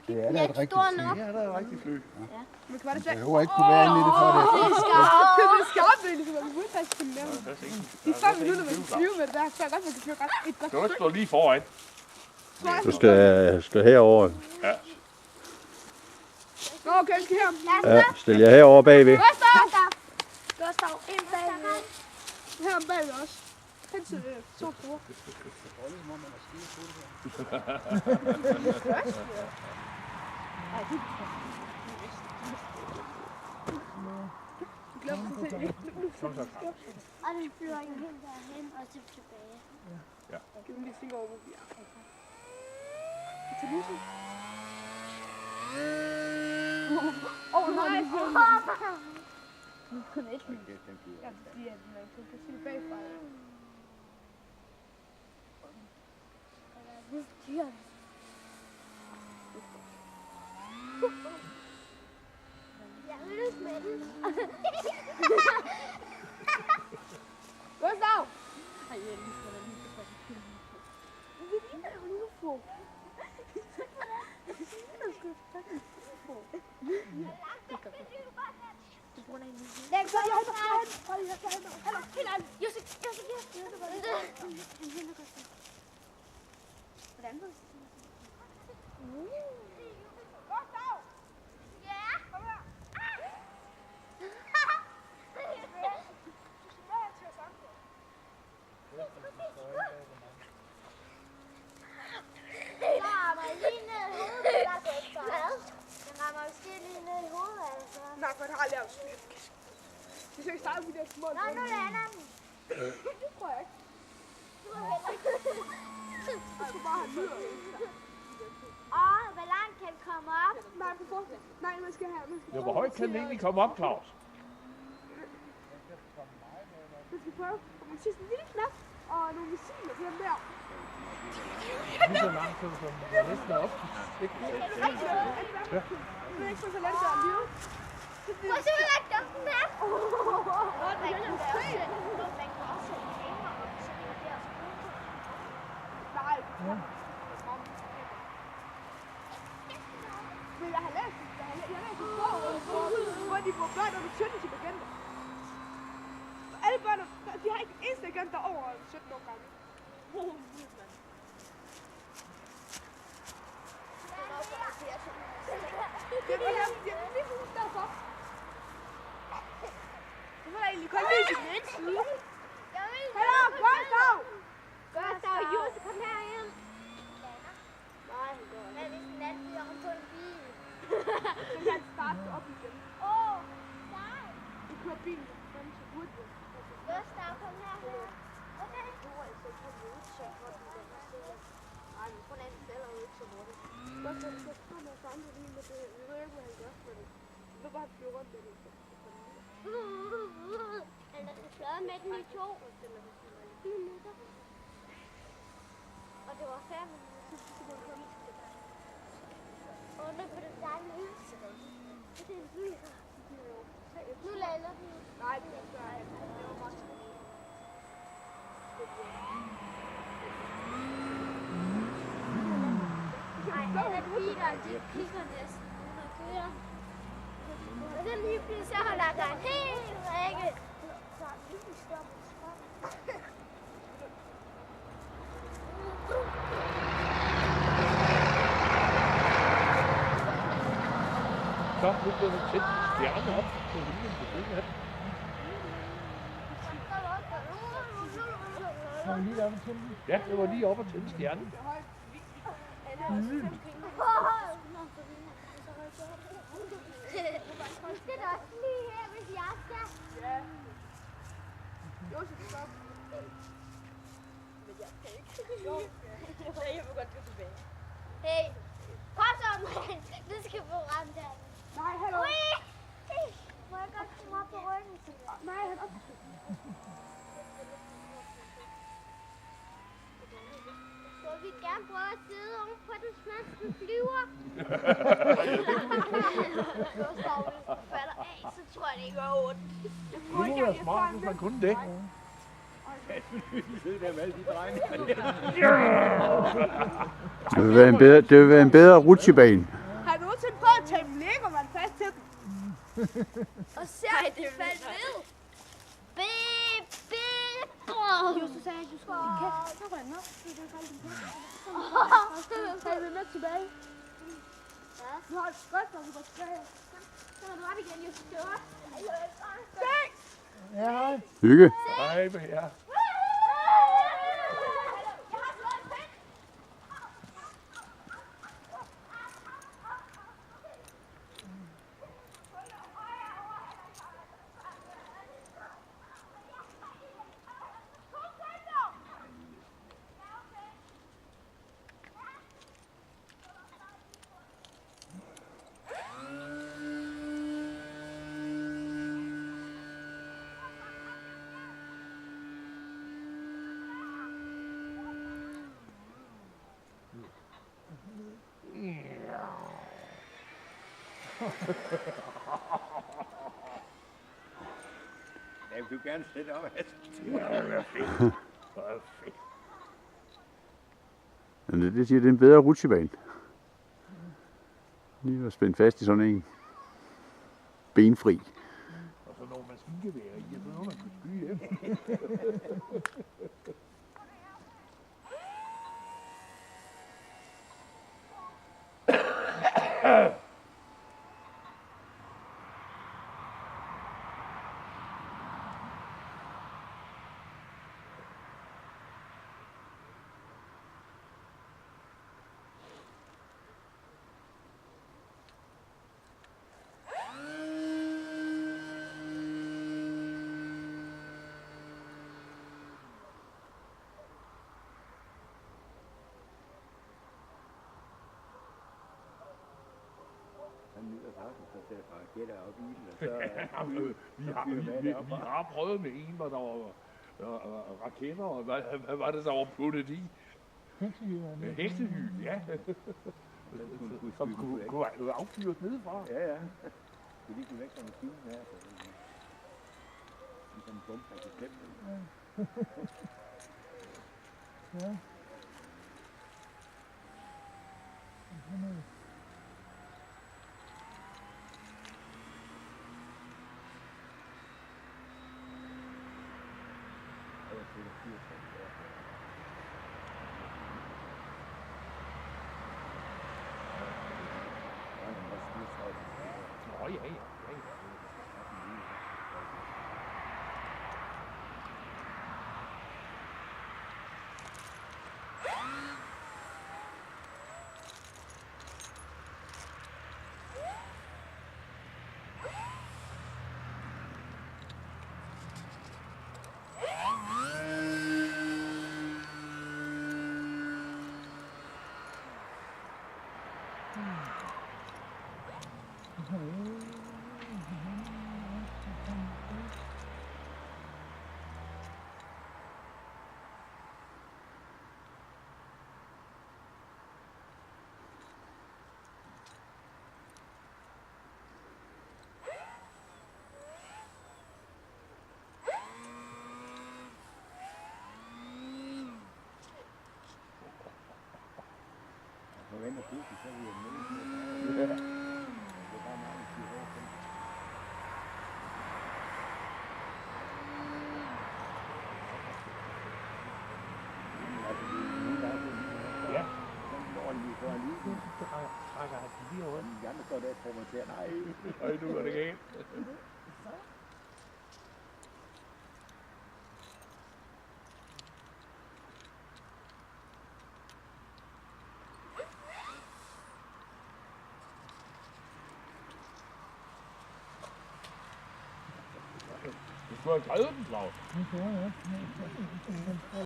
Det er da et rigtigt fly. Ja, det er et rigtigt fly. Ja. Det behøver ikke kunne være inde i det for det. Det er skarpt, ligesom at vi burde faktisk kunne lave. De 5 minutter, man kan flyve med det der, så er godt, man kan flyve et godt Du kan ikke stå lige foran. Du skal herover. Ja. Nå, okay, skal her. Ja, stil jer herover bagved. Gustav, ind bagved. Her bagved også. Hen til to bror. Og den flyver jo helt derhen og så tilbage. Ja. Giv dem lige fingre over, hvor vi er. Til lyset. Nej. Ja, fordi at man kan se det bagfra. Det er dyrt. Jeg vil løse med den. Gustav! Det ligner jo en UFO. Den kommer frem. Josef. Hvordan var det? Gustav! Ja. Kom her. Du skal med til at sange. Den rammer lige ned i hovedet. Hvad? Den rammer måske lige ned i hovedet, altså. Nej, for den har lavet sådan. Vi skal ikke starte med de der små. Nå, nu lander den. Det tror jeg ikke. Du har heller ikke. Jeg skulle bare have lyder. Hvor langt kan den komme op? Nej, på forhånd. Nej, man skal have. Ja, hvor højt kan den egentlig komme op, Claus? Man skal prøve. Og man siger sådan en lille knap. Og nogle missiler til dem der. Lige så langt som næsten op. Ikke? Det er ikke så let der liv. Prøv at se, hvor langt op den er. Nej. Men jeg har læst en bog, hvor de får børn under 17 til legender. Alle børn, de har ikke en eneste legend, der er over 17 år gammel. Det var lige præcis derfor. Det var da egentlig kun lige til den ene side. Hallo, Gustav! Gustav, Jose, kom herind. Nej, han går ikke. Hvad hvis den anden bliver om på en bil? Så kan han starte op igen. Nej. Vi kører bilen frem til hurtigt. Gustav, kom herhen. Okay. Nej, men kun anden selv er jo ikke så hurtigt. Gustav, du skal komme og samle lige med det. Vi ved ikke, hvad han gør for det. Vi vil bare flyve rundt med det. Han er flad med den i 2 minutter. Og det var 5 minutter. Og nu kan du starte med lys. Det er en by. Nu lander den. Nej, det er ikke. Det var meget smukt. Ej, alle biler, de kigger næsten ud og kører. Og så lige pludselig så holder der en hel række. Så nu bliver den tændt stjerne op på himlen på det her. Har vi lige lavet en tændning? Ja, det var lige op og tænde stjernen. Det er også lige her, hvis jeg skal. Ja. Josef, stop. Men jeg skal ikke. Jo. Jeg vil godt gå tilbage. Hey, kom så, mand. Du skal få ramt der. Nej, hallo. Ui! Må jeg godt komme op på ryggen til dig? Nej, han op. Så vi gerne prøve at sidde oven på den smadste flyver. Gustav, hvis du falder af, så tror jeg det ikke går ondt. Det kunne være smart, hvis man kunne det. Det vil være en bedre rutsjebane. Og så faldt ned. Jo, så sagde jeg, at du skulle i kæft. Så røg den op. Så er det med tilbage. Nu har du skødt, når du går tilbage. Så er du op igen, Justus. Det var Ja, hej. Hygge. Hej med jer. Jeg vil gerne sætte op. Ja, det er fedt. Det er fedt. Men det siger, det er en bedre rutsjebane. Lige at spænde fast i sådan en. Benfri. Og så når man skingevær i, så når man kan skyde hjem. Han nyder faktisk, så sætter bare gætter op i den, og så... Vi har prøvet med en, hvor der var raketter, og hvad var det, der var puttet i? Heksehyl, ja. Som kunne affyres nedefra. Ja, ja. Det er lige væk fra maskinen her. Ligesom en bombe, der kan klemme den. Ja. Nå, ja. Forventer pludselig, så er vi jo med. Ja. Det er bare meget, vi siger over. Ja. Så trækker han lige over. De andre står der og tror mig til, nej. Ej, nu er det galt. Du skulle have drevet den, Claus.